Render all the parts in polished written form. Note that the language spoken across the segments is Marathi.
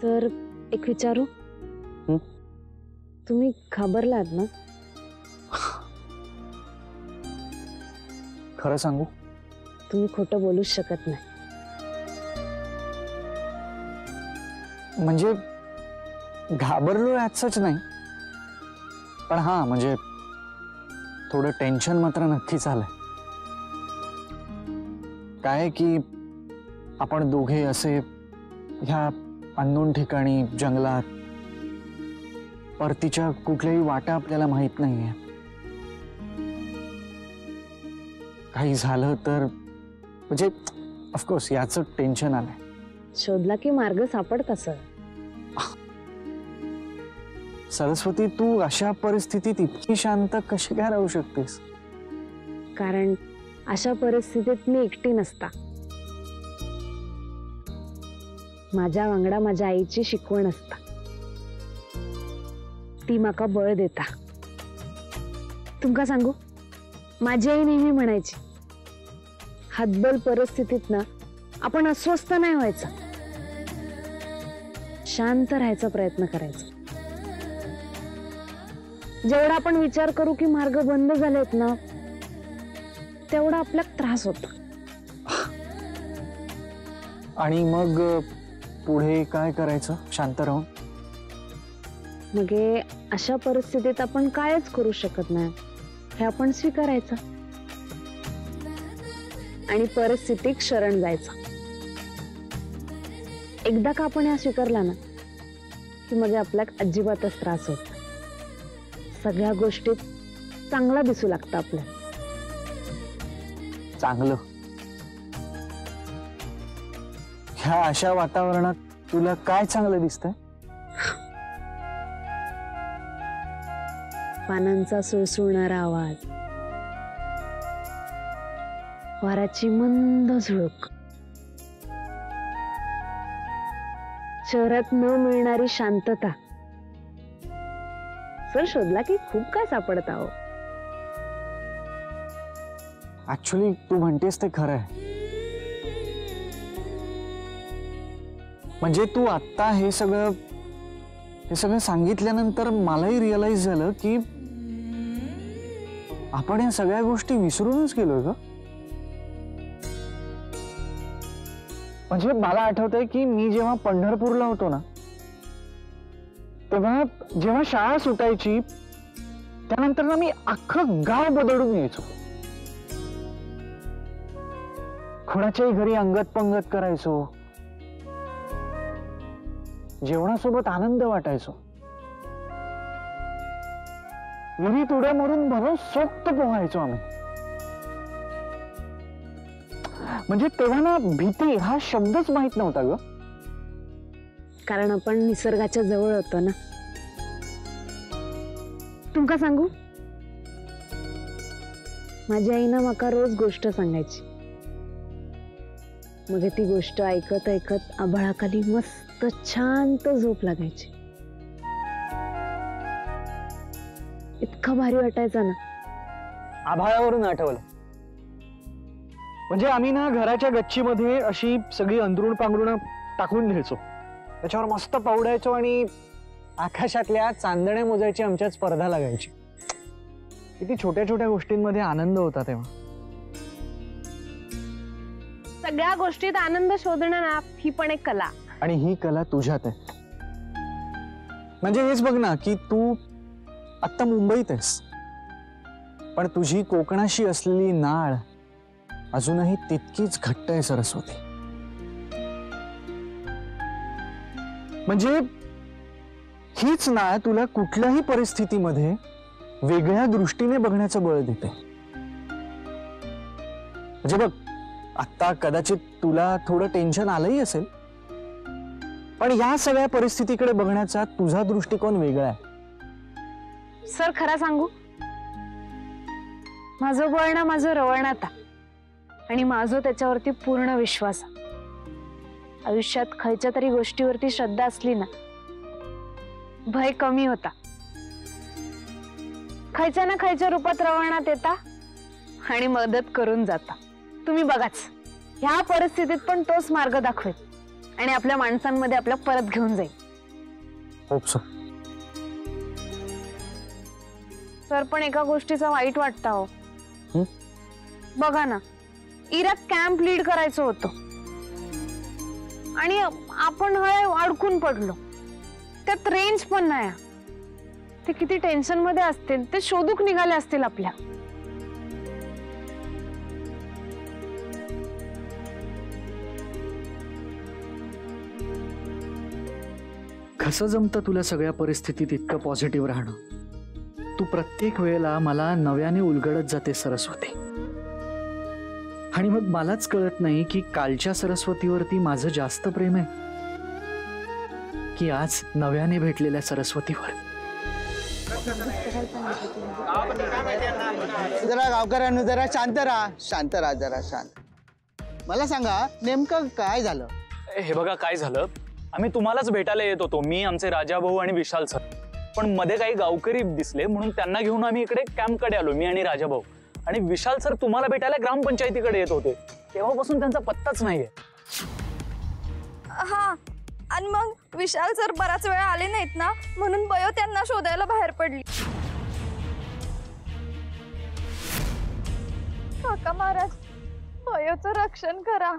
तर एक विचारू? तुम्ही घाबरलात ना? खरं सांगू, तुम्ही खोटं बोलूच शकत नाही. म्हणजे घाबरलो याचंच नाही, पण हा म्हणजे थोडं टेन्शन मात्र नक्कीच आलंय. काय की आपण दोघे असे ह्या अननोन ठिकाणी, जंगलात, परतीच्या कुठल्याही वाटा आपल्याला माहित नाहीये. काही झालं तर म्हणजे ऑफकोर्स याचं टेन्शन आलंय. शोधला की मार्ग सापडत सर. सरस्वती, तू अशा परिस्थितीत इतकी शांत कशी काय राहू शकतेस? कारण अशा परिस्थितीत मी एकटी नसता. माझ्या वांगडा माझ्या आईची शिकवण असता. ती माका बळ देता. तुमका सांगू, माझी आई नेहमी म्हणायची, हातबल परिस्थितीत ना आपण अस्वस्थ नाही व्हायचं, शांत राहायचा प्रयत्न करायचा. जेवढा आपण विचार करू की मार्ग बंद झालेत ना, तेवढा आपल्याला त्रास होतो. आणि मग पुढे काय करायचं शांत राहून? मग अशा परिस्थितीत आपण कायच करू शकत नाही हे आपण स्वीकारायचं आणि परिस्थितीत शरण जायचं. एकदा का आपण या स्वीकारला ना की मग आपल्याला अजिबातच त्रास होत. सगळ्या गोष्टीत चांगला दिसू लागतं आपल्याला. चांगलं? ह्या अशा वातावरणात तुला काय चांगलं दिसतंय? पानांचा सुळसुळणारा आवाज, वाऱ्याची मंद झुळूक, शहरात न मिळणारी शांतता. सर, शोधला की खूप काय सापडत आहो. ऍक्च्युली तू म्हणतेस ते खरं आहे. म्हणजे तू आता हे सगळं सांगितल्यानंतर मलाही रिअलाइज झालं की आपण या सगळ्या गोष्टी विसरूनच गेलोय का? म्हणजे मला आठवतंय की मी जेव्हा पंढरपूरला होतो ना, तेव्हा जेव्हा शाळा सुटायची त्यानंतर ना मी अख्खं गाव बदलून यायचो. कोणाच्याही घरी अंगत पंगत करायचो, जेवणासोबत आनंद वाटायचो. विहिरीत उड्या मारून भरून सोक्त पोहायचो आम्ही. म्हणजे तेव्हा ना भीती हा शब्दच माहित नव्हता ग. कारण आपण निसर्गाच्या जवळ होतो ना. तुमका सांगू, माझी आई ना माका रोज गोष्ट सांगायची. मग ती गोष्ट ऐकत ऐकत आभाळाखाली मस्त शांत झोप लागायची. इतकं भारी वाटायचं ना. आभाळावरून आठवलं, म्हणजे आम्ही ना घराच्या गच्चीमध्ये अशी सगळी अंथरूण पांघरुण टाकून घ्यायचो, त्याच्यावर मस्त पावडायचो आणि आकाशातल्या चांदण्या मोजायची आमच्यात स्पर्धा लागायची. किती छोट्या छोट्या गोष्टींमध्ये आनंद होता तेव्हा. सगळ्या गोष्टीत आनंद शोधणं ना, ही पण एक कला. आणि ही कला तुझ्यात आहे. म्हणजे हेच बघ ना की तू आता मुंबईत आहेस, पण तुझी कोकणाशी असलेली नाळ अजूनही तितकीच घट्ट आहे सरस्वती. म्हणजे हीच नाळ तुला कुठल्याही परिस्थितीमध्ये वेगळ्या दृष्टीने बघण्याचं बळ देते. म्हणजे बघ, आता कदाचित तुला थोडं टेन्शन आलंही असेल, पण या सगळ्या परिस्थितीकडे बघण्याचा तुझा दृष्टिकोन वेगळा आहे. सर, खरं सांगू, माझं बळ ना माझं रवणात आणि माझं त्याच्यावरती पूर्ण विश्वास. आयुष्यात खयच्या तरी गोष्टीवरती श्रद्धा असली ना, भय कमी होता. खयच्या ना खयच्या रूपात रवणात येता आणि मदत करून जाता. तुम्ही बघाच, ह्या परिस्थितीत पण तोच मार्ग दाखवेल आणि आपल्या माणसांमध्ये आपल्या परत घेऊन जाईल. Hope so. सर पण एका गोष्टीचा वाईट वाटतं हो. बघा ना, इराक कॅम्प लीड करायचं होतं आणि आपण अडकून पडलो. त्यात रेंज पण नाही. ते किती टेन्शन मध्ये असतील, ते शोधूक निघाले असतील आपल्या. कसं जमतं तुला सगळ्या परिस्थितीत इतकं पॉझिटिव्ह राहणं? तू प्रत्येक वेळेला मला नव्याने उलगडत जाते सरस्वती. आणि मग मलाच कळत नाही की कालच्या सरस्वतीवरती माझं जास्त प्रेम आहे की आज नव्याने भेटलेल्या सरस्वतीवर. जरा गावकऱ्यांनो जरा शांत राहा, शांत राहा, जरा शांत. मला सांगा नेमकं काय झालं? हे बघा काय झालं, आम्ही तुम्हालाच भेटायला येत होतो, मी, आमचे राजा भाऊ आणि विशाल सर. पण मध्ये काही गावकरी दिसले म्हणून त्यांना घेऊन आम्ही इकडे कॅम्पकडे आलो, मी आणि राजा भाऊ. आणि विशाल सर तुम्हाला भेटायला ग्रामपंचायतीकडे येत होते. तेव्हापासून त्यांचा पत्ताच नाहीये. हा, आणि मग विशाल सर बराच वेळ आले नाहीत ना, म्हणून बयो त्यांना शोधायला बाहेर पडली. काका महाराज, बयोचं रक्षण करा.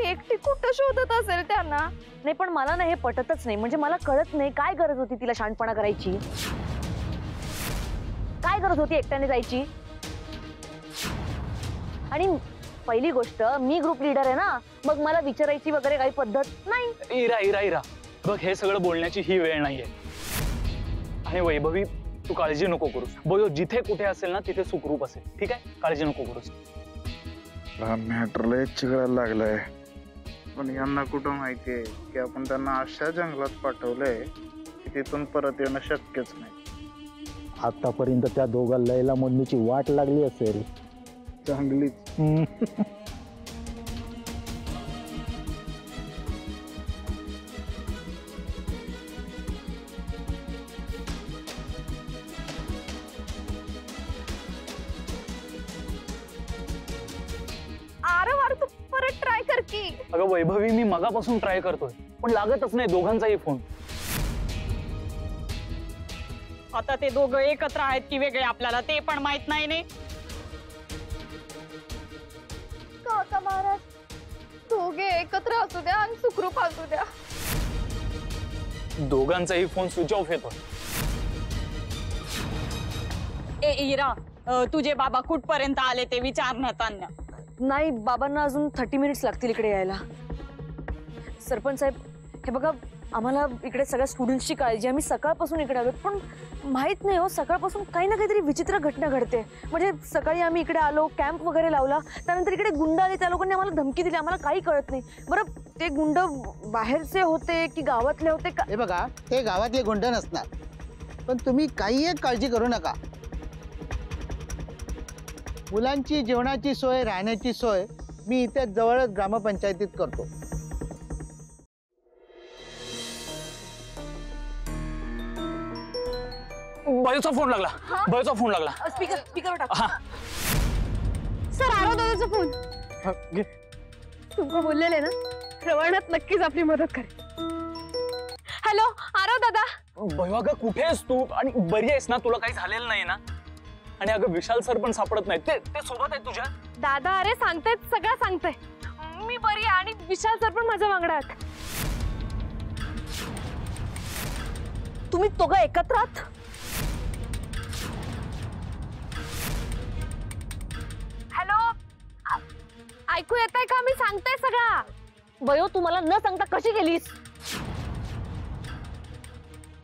एकटी कुठं शोधत असेल त्यांना? नाही पण मला ना हे पटतच नाही. म्हणजे मला कळत नाही काय गरज होती तिला शांतपणा करायची. काय गरज होती एकट्याने जायची? आणि पहिली गोष्ट, मी ग्रुप लीडर आहे ना, मग मला विचारायची वगैरे काही पद्धत नाही. इरा इरा इरा बघ, हे सगळं बोलण्याची ही वेळ नाहीये. आणि वैभवी, तू काळजी नको करूस. बघ, जिथे कुठे असेल ना तिथे सुखरूप असेल, ठीक आहे? काळजी नको करूस. मॅटरला चिकडायला लागलाय, पण यांना कुठं माहितीये की आपण त्यांना अशा जंगलात पाठवलंय की तिथून परत येणं शक्यच नाही. आतापर्यंत त्या दोघा लैला मधनीची वाट लागली असेल चांगलीच. आरव तू परत ट्राय कर की. अगं वैभवी, मी मगापासून ट्राय करतोय पण लागतच नाही दोघांचाही फोन. आता ते दोघं एकत्र आहेत की वेगळे आपल्याला ते पण माहित नाही. काका महाराज, दोघे एकत्र असू द्या आणि सुखरूप असू द्या. दोघांचाही फोन स्विच ऑफ येतो. ए इरा, तुझे बाबा कुठपर्यंत आले ते विचारण्यात आणण्या. नाही, बाबांना अजून 30 मिनिट्स लागतील इकडे यायला. सरपंच साहेब, हे बघा, आम्हाला इकडे सगळ्या स्टुडंट्सची काळजी. आम्ही सकाळपासून इकडे आलो, पण माहित नाही हो, सकाळपासून काही ना काहीतरी विचित्र घटना घडते. म्हणजे सकाळी आम्ही इकडे आलो, कॅम्प वगैरे लावला, त्यानंतर इकडे गुंड आले, त्या लोकांनी आम्हाला धमकी दिली. आम्हाला काही कळत नाही. बरं, ते गुंड बाहेरचे होते की गावातले होते का? हे बघा, ते गावातले गुंड नसणार, पण तुम्ही काही एक काळजी करू नका. मुलांची जेवणाची सोय, राहण्याची सोय मी इथे जवळच ग्रामपंचायतीत करतो. बयोचा फोन लागला, बयोचा फोन लागला. स्पीकर टाक. हा, सर, आरव दादाचा फोन. तुम्ही बोललेले ना, रवानात नक्कीच आपली मदत करेल. हॅलो आरव दादा. बयो अगं कुठे आहेस तू? आणि बरी आहेस ना? तुला काही झालेलं नाही ना? आणि अगं विशाल सर पण सापडत नाही, ते सोबत आहे तुझ्या? दादा, अरे सांगतायत, सगळं सांगताय. मी बरी आहे आणि विशाल सर पण माझ्या मागण्यात. तुम्ही दोघं एकत्र आहात? हॅलो, ऐकू येतंय का? मी सांगताय सगळा. बयो, तुम्हाला न सांगता कशी गेलीस?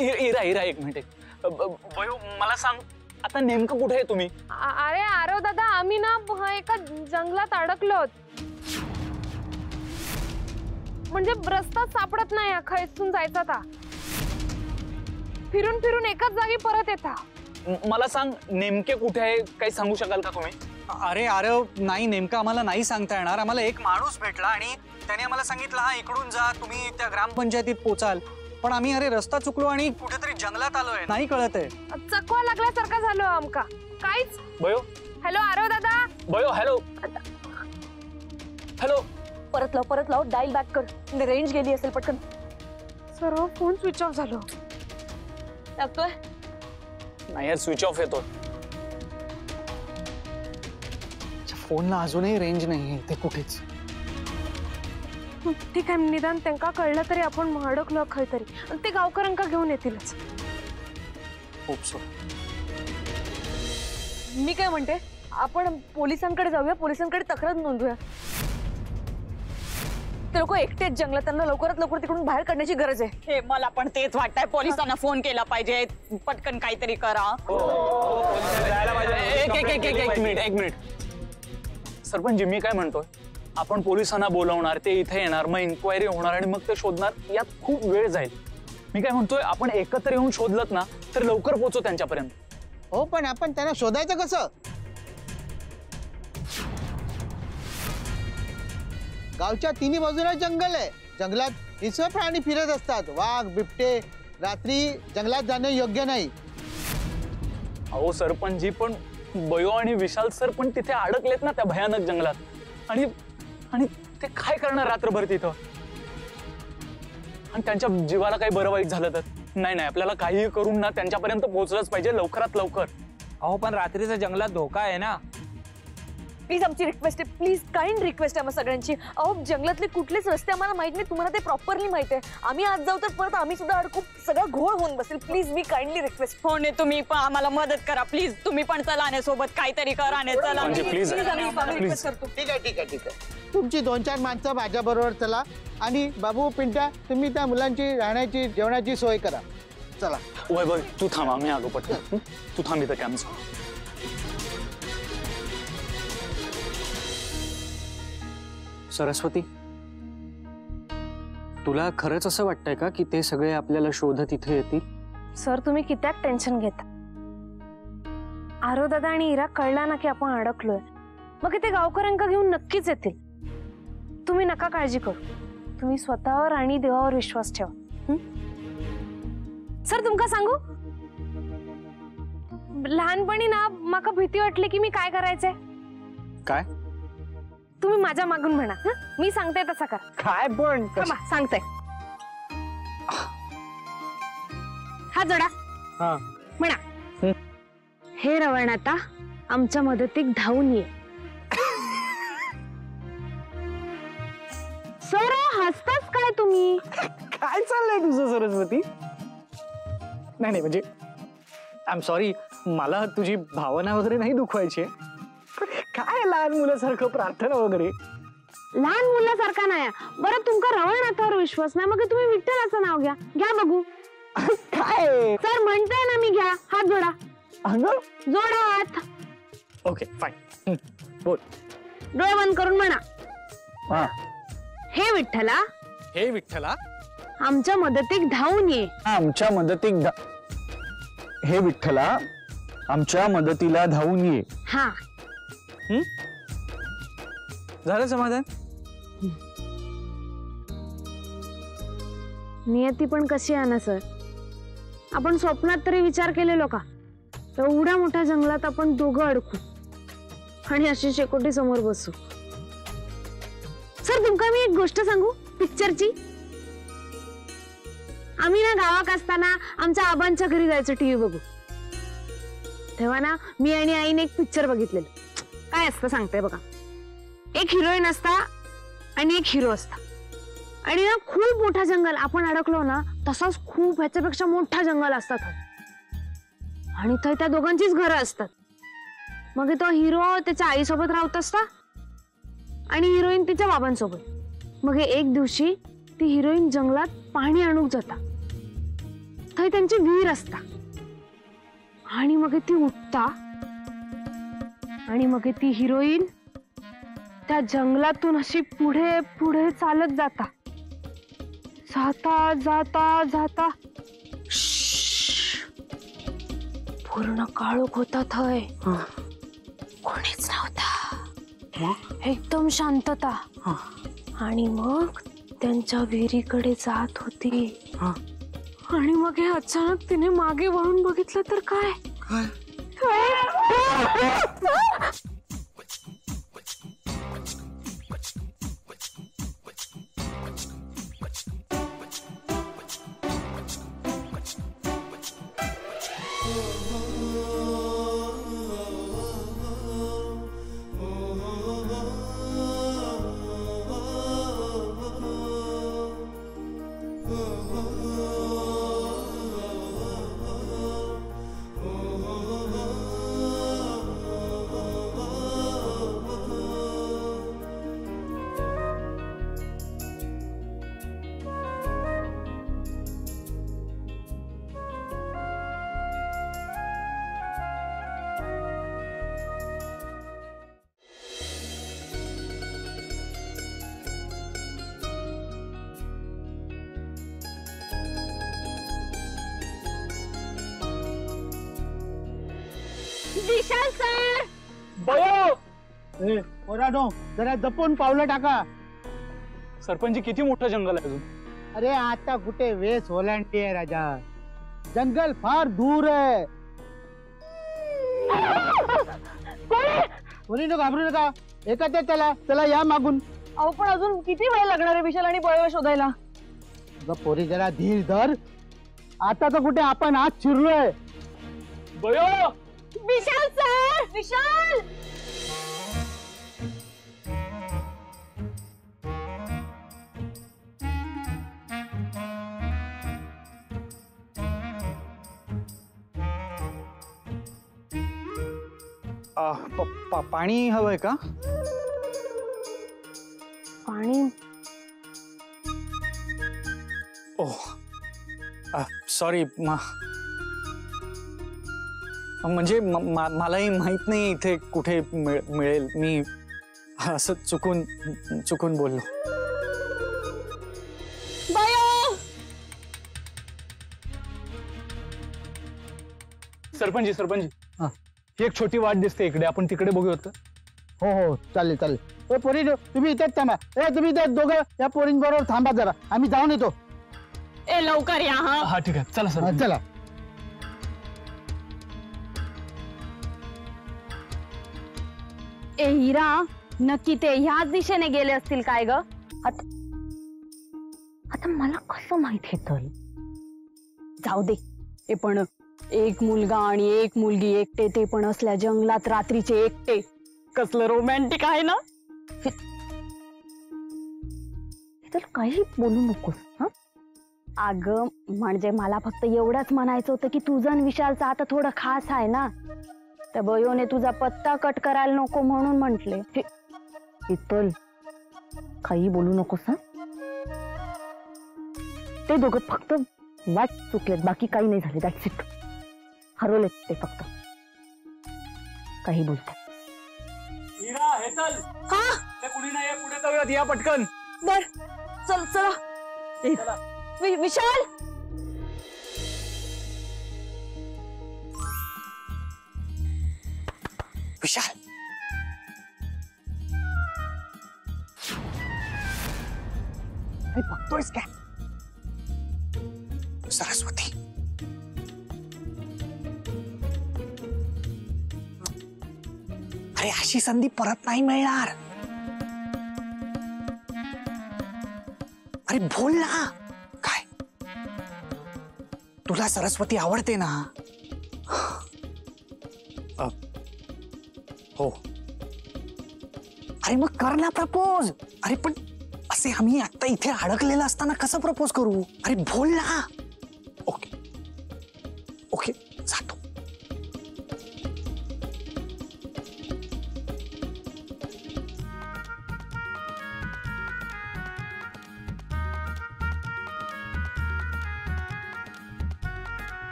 इरा इरा, एक मिनिट. बयो, मला सांग, आता नेमकं कुठे आहे तुम्ही? अरे आरव दादा, आम्ही ना एका जंगलात अडकलोत. म्हणजे रस्ता सापडत नाही, खैसून जायचा था. फिरून फिरून एकाच जागी परत येता. मला सांग, नेमके कुठे आहे, काही सांगू शकाल का तुम्ही? अरे आरव, नाही, नेमकं आम्हाला नाही सांगता येणार. आम्हाला एक माणूस भेटला आणि त्याने आम्हाला सांगितलं, हा इकडून जा, तुम्ही त्या ग्रामपंचायतीत पोचाल. पण आम्ही रस्ता चुकलो आणि कुठेतरी जंगलात आलोय, नाही कळत आहे. चकवा लागल्यासारखा झालो आमका काहीच. बयो, हॅलो आरव दादा. बयो, हॅलो हॅलो. परत लाव डायल बॅक कर. रेंज गेली असेल पटकन. सर्व फोन स्विच ऑफ झालो. लागतोय नाही यार स्विच ऑफ येतो. फोनला अजूनही रेंज नाही ते कुठेच. ठीक आहे, निदान त्यांना कळलं तरी आपण अडकलो खय तरी, ते गावकऱ्यांका घेऊन येतीलच. Hope so. मी काय म्हणते, आपण पोलिसांकडे जाऊया, पोलिसांकडे तक्रार नोंदवूया. ते लोक एकटेच जंगलात, त्यांना लवकरात लवकर तिकडून बाहेर काढण्याची गरज आहे. हे मला पण तेच वाटतंय. पोलिसांना फोन केला पाहिजे, पटकन काहीतरी करा. एक मिनिट सरपंच, मी काय म्हणतोय, आपण पोलिसांना बोलवणार, ते इथे येणार, मग इन्क्वायरी होणार आणि मग ते शोधणार. यात खूप वेळ जाईल. मी काय म्हणतोय, आपण एकत्र येऊन शोधलत ना तर लवकर पोहोचू त्यांच्यापर्यंत. हो, पण आपण त्यांना शोधायचं कसं? गावच्या तिन्ही बाजूला जंगल आहे. जंगलात हिंस्र प्राणी फिरत असतात, वाघ, बिबटे. रात्री जंगलात जाणं योग्य नाही. अहो सरपंचजी, पण बयो आणि विशाल सर पण तिथे अडकलेत ना त्या भयानक जंगलात. आणि आणि ते काय करणार रात्रभर तिथं? आणि त्यांच्या जीवाला काही बरं वाईट झालं तर? नाही, आपल्याला काहीही करून ना त्यांच्यापर्यंत पोहोचलंच पाहिजे लवकरात लवकर. अहो पण रात्रीचा जंगलात धोका आहे ना. प्लीज आमची रिक्वेस्ट आहे, प्लीज काइंड रिक्वेस्ट आहे आम्हा सगळ्यांची. अहो जंगलातले कुठलेच रस्ते आम्हाला माहित नाही, तुम्हाला ते प्रॉपरली माहित आहे. आम्ही आज जाऊ तर परत आम्ही सुद्धा अडकू, सगळं घोळ होऊन बसेल. Please me kindly request. हो ने, तुम्ही पण आम्हाला मदत करा प्लीज. तुम्ही पण चला ने सोबत, काहीतरी करा ने. चला म्हणजे प्लीज रिक्वेस्ट करतो. ठीक आहे. तुमची 2-4 माणसं माझ्या बरोबर चला. आणि बाबू, पिंट्या, तुम्ही त्या मुलांची राहण्याची जेवणाची सोय करा. चला. वैभव तू थांबा, मी आलो पटकन. तू थांब इथं कॅम्प. सरस्वती, तुला खरंच असं वाटतंय का की ते सगळे आपल्याला शोधत इथे येतील? सर, तुम्ही कित्याक टेन्शन घेता? आरो दादा आणि इरा कळला ना की आपण अडकलोय, मग ते गावकऱ्यांका घेऊन नक्कीच येतील. तुम्ही नका काळजी करू. तुम्ही स्वतःवर आणि देवावर विश्वास ठेवा. सर, तुमका सांगू, लहानपणी ना माका भीती वाटली की मी काय करायचंय. काय? तुम्ही माझ्या मागून म्हणा. मी सांगते तसा कर. काय पण सांगते. हा जोडा. हा म्हणा, हे रवण आता आमच्या मदतीक धावून ये. सर, हसताच काय तुम्ही? काय चाललंय तुझं सरस्वती? नाही म्हणजे आय एम सॉरी, मला तुझी भावना वगैरे नाही दुखवायची. काय लहान मुलासारखं प्रार्थना वगैरे? लहान मुलासारखा नाही. बरं, तुमका रवळनाथावर विश्वास नाही, मग तुम्ही विठ्ठलाचं नाव घ्या. घ्या बघू. काय सर म्हणताय ना मी, घ्या. हात जोडा. जोडा हात. ओके फाईन, बोल. डोळे बंद करून म्हणा, हे विठ्ठला, हे विठ्ठला, आमच्या मदतीक धावून ये. आमच्या मदतीक हे विठ्ठला, आमच्या मदतीला धावून ये. हा, झालं समाधान? नियती पण कशी आहे ना सर. आपण स्वप्नात तरी विचार केलेलो का एवढ्या मोठ्या जंगलात आपण दोघं अडकू आणि अशी शेकोटी समोर बसू. सर, तुमका मी एक गोष्ट सांगू पिक्चरची. आम्ही ना गावात असताना आमच्या आबांच्या घरी जायचो टीव्ही बघू. तेव्हा ना मी आणि आईने एक पिक्चर बघितलेलं. काय असतं सांगते बघा. एक हिरोईन असता आणि एक हिरो असता, आणि ना खूप मोठा जंगल. आपण अडकलो ना तसाच खूप ह्याच्यापेक्षा मोठा जंगल असतात, आणि तर त्या दोघांचीच घरं असतात. मग तो हिरो त्याच्या आईसोबत राहत असता आणि हिरोईन तिच्या बाबांसोबत. मग एक दिवशी ती हिरोईन जंगलात पाणी आणूक जाता. थंय त्यांची विहीर असता, आणि मग ती उठता, आणि मग ती हिरोईन त्या जंगलातून अशी पुढे पुढे चालत जाता. जाता जाता जाता पूर्ण काळोख होता. थंय कोणीच नव्हता, एकदम शांतता. आणि मग त्यांच्या विहिरीकडे जात होती. आणि मग हे अचानक तिने मागे वळून बघितलं तर काय विशाल सर बयो पोरानो जरा जपून पावलं टाका. सरपंच किती मोठं जंगल आहे अजून. अरे आता कुठे वेस ओलांडली आहे राजा, जंगल फार दूर आहे. कोणी घाबरू नका, एकाच चला चला या मागून. अहो पण अजून किती वेळ लागणार आहे विशाल आणि बळीवर शोधायला? पोरी जरा धीर धर, आता तर कुठे आपण आज शिरलोय. बयो विशाल सर विशाल पाणी हवंय का? पाणी ओह सॉरी म्हणजे मलाही माहित नाही इथे कुठे मिळेल. मी असं चुकून बोललो. सरपंच ही एक छोटी वाट दिसते इकडे, आपण तिकडे बघूयात. हो हो चालेल चालेल. ए पोरी तुम्ही इथेच थांबा. तुम्ही इथे दोघं या पोरींबरोबर थांबा जरा, आम्ही जाऊन येतो. ए लवकर या हा. हा ठीक आहे चला सर. चला. ए हिरा, नक्की ते ह्याच दिशेने गेले असतील काय ग? आता मला कसं माहिती तर जाऊ दे. ते पण एक मुलगा आणि एक मुलगी एकटे, ते पण असल्या जंगलात रात्रीचे एकटे. कसलं रोमॅन्टिक आहे ना. तर काही बोलू नकोस हा. अगं म्हणजे मला फक्त एवढंच म्हणायचं होतं की तुझं आणि विशालचं आता थोडं खास आहे ना. त्या बयोने तुझा पत्ता कट करायला नको म्हणून म्हंटले. इतल काही बोलू नकोस हा. ते दोघं फक्त वाट चुकलेत, बाकी काही नाही झाले. That's it. हरवलेत ते फक्त. काही बोलतात. हिरा हे चल. हा ते कुणी नाही, पुढे जाऊयात. या पटकन. बर चल चला. विशाल विशाल बघतोयस काय? सरस्वती अरे अशी संधी परत नाही मिळणार. अरे बोल ना. काय तुला सरस्वती आवडते ना? हो. अरे मग कर ना प्रपोज. अरे पण असे आम्ही आता इथे अडकलेला असताना कसं प्रपोज करू? अरे बोल ना. ओके ओके जातो.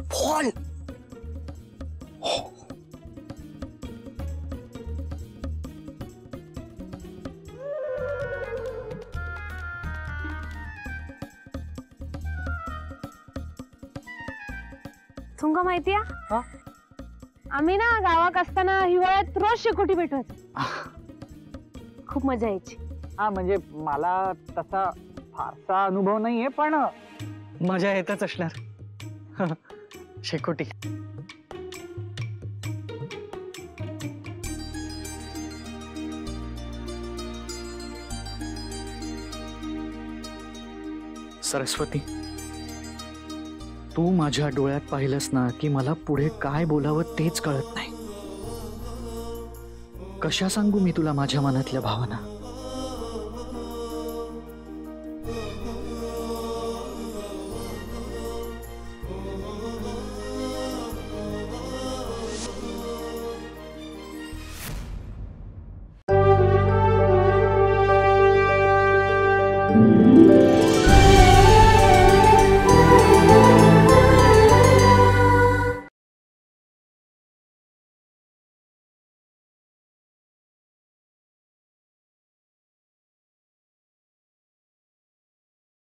बोल. तुमका माहितीया आम्ही ना गावात असताना हिवाळ्यात रोज शेकोटी भेटत. खूप मजा यायची. हा म्हणजे मला तसा फारसा अनुभव नाहीये पण मजा येतच असणार. शेकोटी. सरस्वती तू माझ्या डोळ्यात पाहिलंस ना की मला पुढे काय बोलावं तेच कळत नाही. कशा सांगू मी तुला माझ्या मनातल्या भावना.